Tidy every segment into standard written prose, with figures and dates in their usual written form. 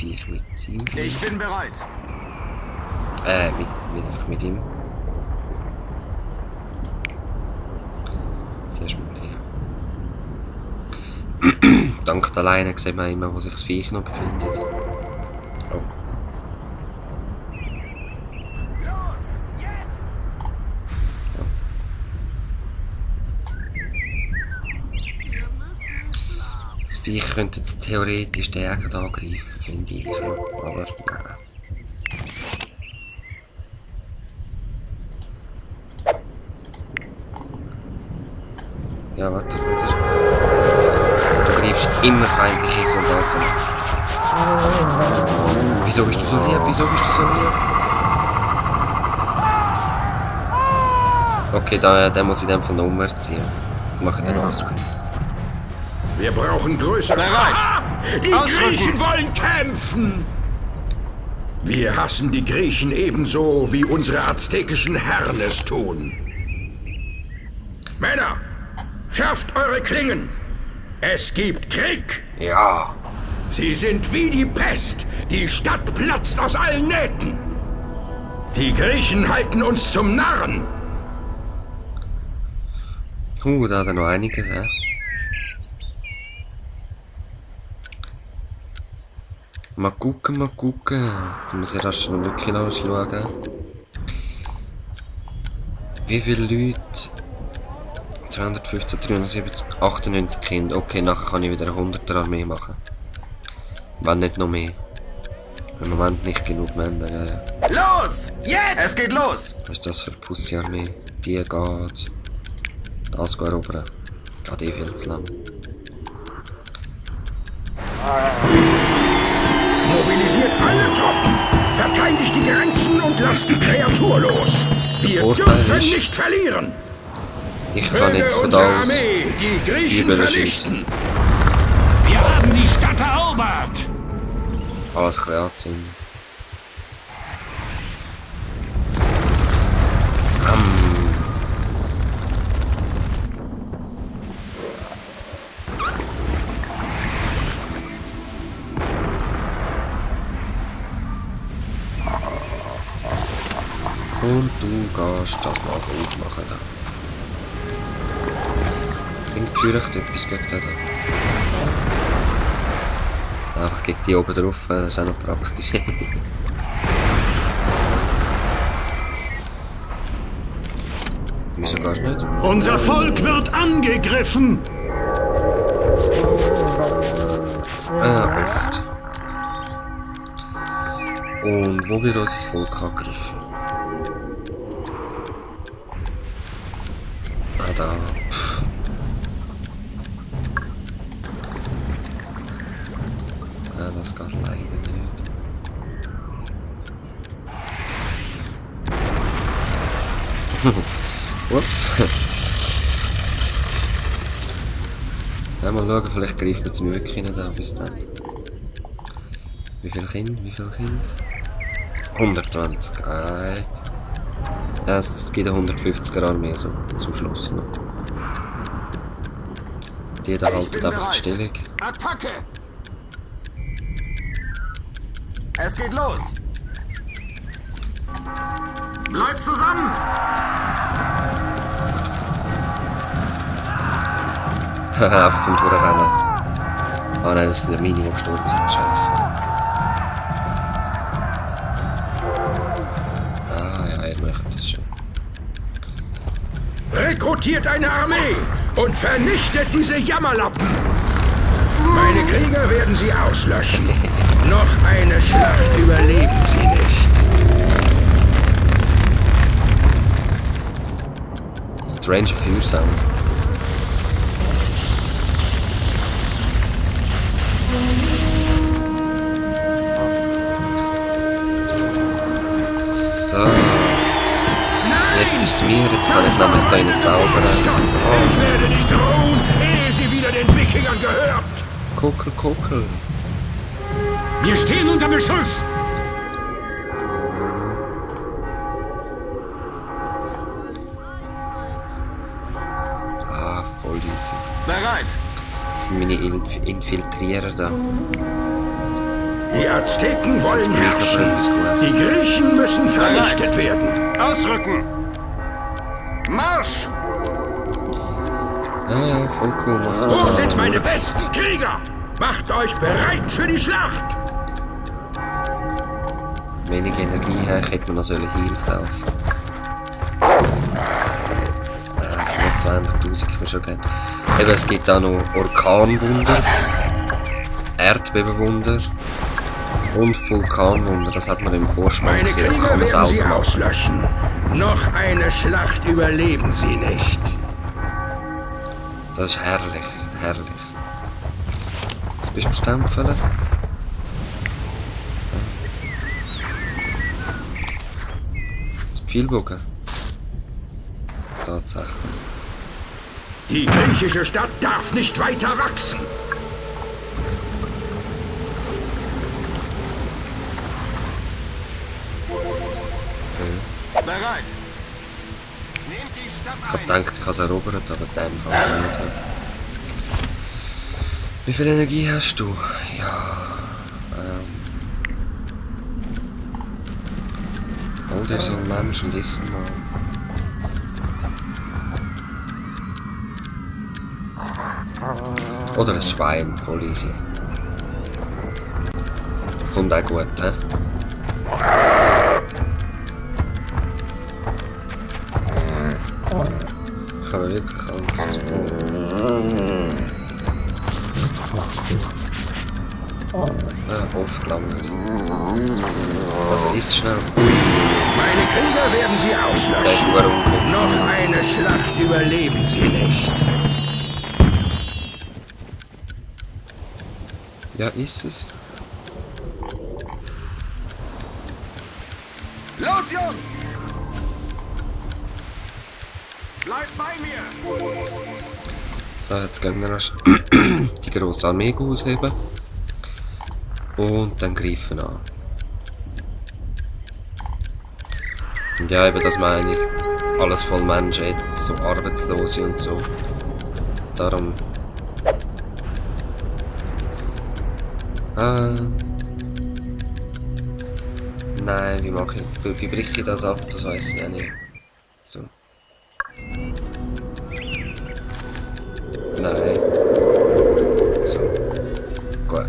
Viech mit seinem Viech. Ich bin bereit. Einfach mit ihm. Zuerst mal die. Dank der Leine sieht man immer, wo sich das Viech noch befindet. Oh. Das Viech könnte jetzt theoretisch den Jäger angreifen, finde ich. Aber nein. Ja, warte. Du greifst immer feindliche Soldaten. Wieso bist du so lieb? Okay, da muss ich dann von der umziehen. Ich mache den Offscreen. Wir brauchen größere... Bereit! Die Griechen wollen kämpfen! Wir hassen die Griechen ebenso, wie unsere aztekischen Herren es tun. Männer, schärft eure Klingen! Es gibt Krieg! Ja! Sie sind wie die Pest! Die Stadt platzt aus allen Nähten! Die halten uns zum Narren! Da hat er noch einiges, hä? Mal gucken. Jetzt muss ich rasch noch wirklich schauen. Wie viele Leute? 215, 370, 98 Kinder. Okay, nachher kann ich wieder eine 100er Armee machen. Wenn nicht noch mehr. Im Moment nicht genug Männer. Ja. Los! Jetzt! Es geht los! Was ist das für eine Pussy-Armee? Die geht. Das geht erobern. Geht eh viel zu lang. Mobilisiert alle Truppen! Verteidigt die Grenzen und lasst die Kreatur los! Wir dürfen nicht verlieren! Ich kann jetzt von da aus die Griechen schiessen. Wir haben die Stadt erobert! Alles ein bisschen anzünden. Und du gehst das mal aufmachen. Bringt vielleicht etwas gegen den. Einfach gegen die oben drauf, das ist auch noch praktisch. Wieso gehst du nicht? Unser Volk wird angegriffen! Oft. Und wo wird unser Volk angegriffen? Da. Das geht leider nicht. Ups. Ja, mal schauen, vielleicht greift man es mir wirklich nicht an bis dann. Wie viel Kind? 120. Ja, es gibt eine 150er Armee so, zum Schluss noch. Die da halten einfach die Stellung. Attacke! Es geht los! Bleibt zusammen! Einfach vom Durchrennen. Ah nein, das sind ja meine, die gestorben sind. Scheiße. Ihr möchtet das schon. Rekrutiert eine Armee und vernichtet diese Jammerlappen! Meine Krieger werden sie auslöschen. Noch eine Schlacht überleben sie nicht. Strange Fear Sound. So. Jetzt ist es mir, jetzt kann ich nämlich da nicht zaubern. Ich werde nicht drohen, ehe sie wieder den Wikingern gehört. Kuckel. Wir stehen unter Beschuss! Voll easy. Bereit! Das sind meine Infiltrierer da. Die Azteken wollen Jetzt krieg ich noch herrschen. etwas gut. Die Griechen müssen vernichtet werden. Ausrücken! Marsch! Ja, voll cool. Wo sind meine besten Krieger? Macht euch bereit für die Schlacht! Wenig Energie her, ich hätte mir noch Heal kaufen. 200'000 ich mir schon geben. Eben, es gibt auch noch Orkanwunder, Erdbebenwunder und Vulkanwunder. Das hat man im Vorspann Meine gesehen. Das Krieger kann man werden sie selber machen. auslöschen. Noch eine Schlacht überleben sie nicht. Das ist herrlich, herrlich. Jetzt bist du am Stempeln. Das Pfeilbogen. Tatsächlich. Die griechische Stadt darf nicht weiter wachsen. Bereit! Nehmt die Stadt Ich hab ein! gedacht, ich habe es erobert, aber in dem Fall nicht. Wie viel Energie hast du? Ja. Hol dir so einen Mensch und iss ihn mal. Oder ein Schwein, voll easy. Das kommt auch gut, hä? Ich habe wirklich Angst. Oft lang nicht. Also isst schnell. Meine Krieger werden sie Der ist auslöschen. sogar unglücklich. Noch eine Schlacht überleben sie nicht. Ja, ist es. Los, Jungs! Bleibt bei mir! So, jetzt gehen wir noch die grosse Armee ausheben. Und dann greifen an. Und ja, eben das meine ich. Alles voll Menschen, jetzt so Arbeitslose und so. Darum. Nein, wie mache ich? Wie breche ich das ab? Das weiß ich ja nicht. So. Nein. So. Gut.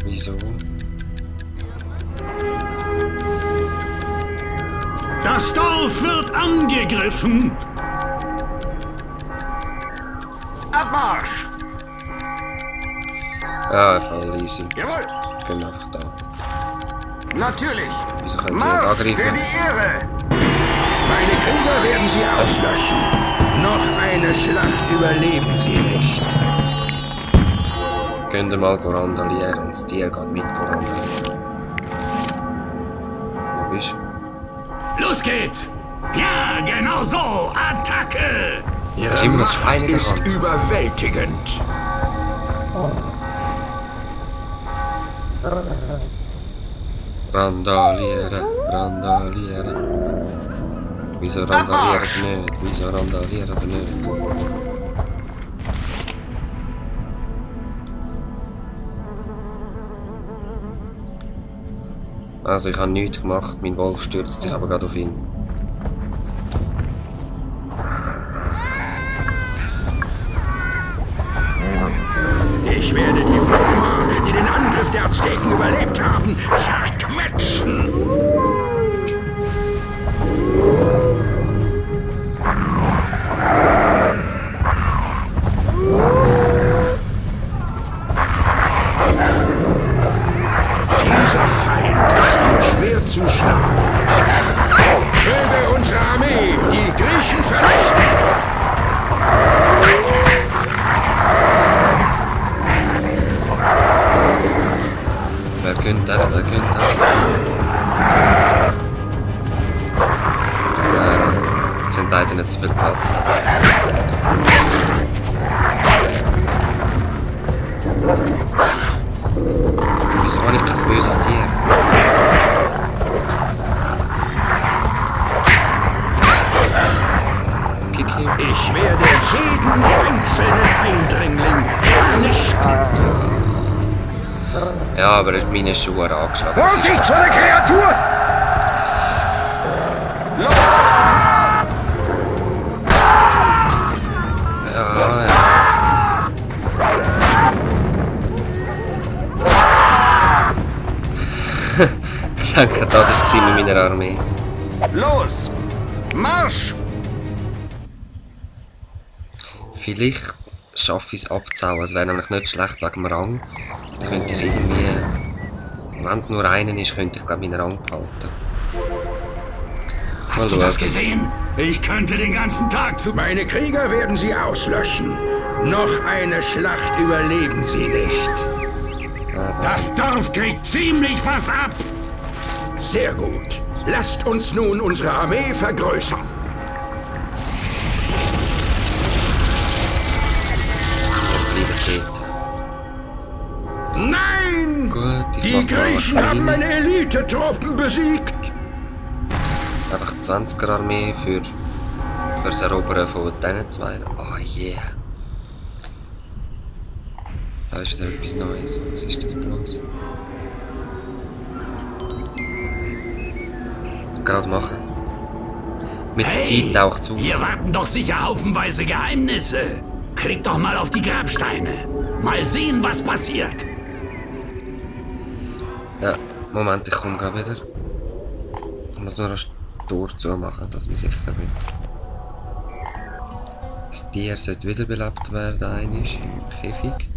Wieso? Das Dorf wird angegriffen! Abmarsch! Ja, voll easy. Jawohl! Gehen einfach da. Natürlich! Wieso könnt ihr nicht Marsch für angreifen? die Ehre! Meine Krieger werden sie auslöschen. Noch eine Schlacht überleben sie nicht. Könnt ihr mal randalieren und das Tier geht mit randalieren. Wo bist du? Los geht's! Ja, genau so! Attacke! Ihre ist immer das Macht Schwein in der ist Hand. überwältigend. Randalieren, randalieren. Wieso randalieren die nicht? Wieso randalieren die nicht? Also ich habe nichts gemacht, mein Wolf stürzt sich aber gerade auf ihn. Ich werde die Vormark, die den Angriff der Azteken überlebt haben, zerquetschen. Dieser Feind ist nur schwer zu schlagen. Möge unsere Armee die Griechen vernichten. Wer könnte das? Wer könnte das? Eindringling vernichten. Ja, aber meine Schuhe angeschlagen. Das ist Vorsicht fast vor der Kreatur! ja. Danke, das war mit meiner Armee. Los! Marsch! Vielleicht schaffe ich es abzuhauen. Es wäre nämlich nicht schlecht wegen dem Rang. Dann könnte ich irgendwie, wenn es nur einen ist, könnte ich glaube meinen Rang behalten. Hast du das gesehen? Ich könnte den ganzen Tag zu... Meine Krieger werden sie auslöschen. Noch eine Schlacht überleben sie nicht. Ah, Das Dorf kriegt ziemlich was ab. Sehr gut. Lasst uns nun unsere Armee vergrößern. Ich bleibe dort. Nein! Gut, ich Die mach mal Griechen eine haben kleine. meine Elite-Truppen besiegt. Einfach 20er Armee für das Erobern von diesen zwei. Oh yeah. Da ist wieder etwas Neues. Was ist das bloß? Gerade machen. Mit der Zeit taucht zu. Hier warten doch sicher haufenweise Geheimnisse. Klick doch mal auf die Grabsteine. Mal sehen, was passiert. Ja, Moment, ich komme gerade wieder. Ich muss nur das Tor zumachen, dass ich sicher bin. Das Tier sollte wiederbelebt werden, einisch im Käfig.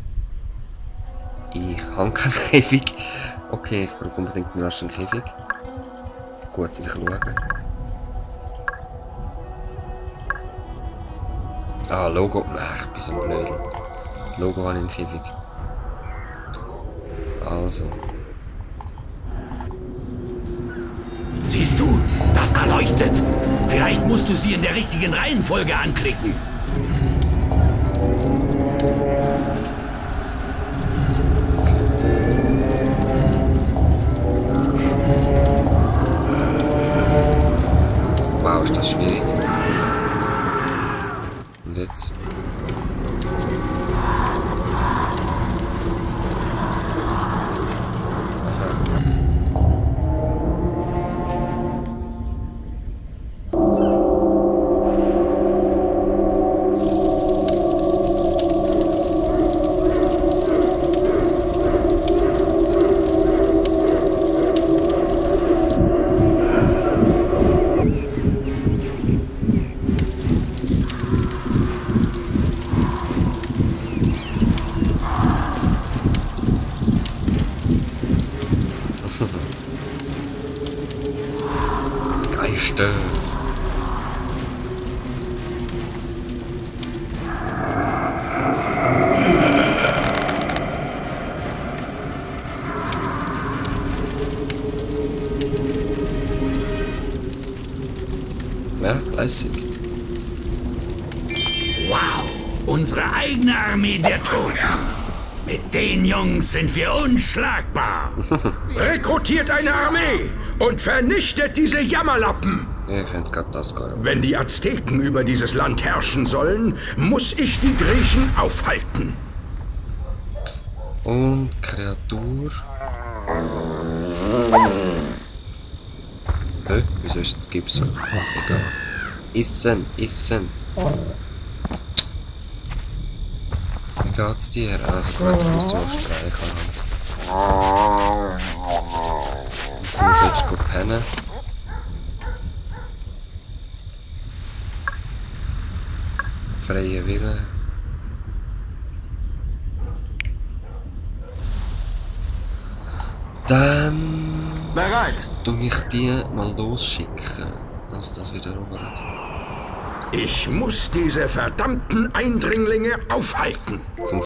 Ich habe keinen Käfig. Okay, ich brauche unbedingt einen raschen Käfig. Gut, dass ich schaue. Ah, Logo. Ach, ich bin so ein Blödel. Logo habe ich im Käfig. Also. Siehst du, das da leuchtet. Vielleicht musst du sie in der richtigen Reihenfolge anklicken. Wow, ist das schwierig. Und jetzt? Geister. Ja, lässig. Wow, unsere eigene Armee der Toten. Mit den Jungs sind wir unschlagbar. Rekrutiert eine Armee und vernichtet diese Jammerlappen. Ihr könnt gerade das gehen. Wenn die Azteken über dieses Land herrschen sollen, muss ich die Griechen aufhalten. Und Kreatur. Hä? Wieso ist jetzt Gips so? Egal. Essen, essen. Wie geht's dir? Also gut, ich muss dich mal streicheln. Dann sollst du pennen. Freie Wille. Dann Bereit. tu ich die mal losschicken, dass das wieder erobert. Ich muss diese verdammten Eindringlinge aufhalten. Zum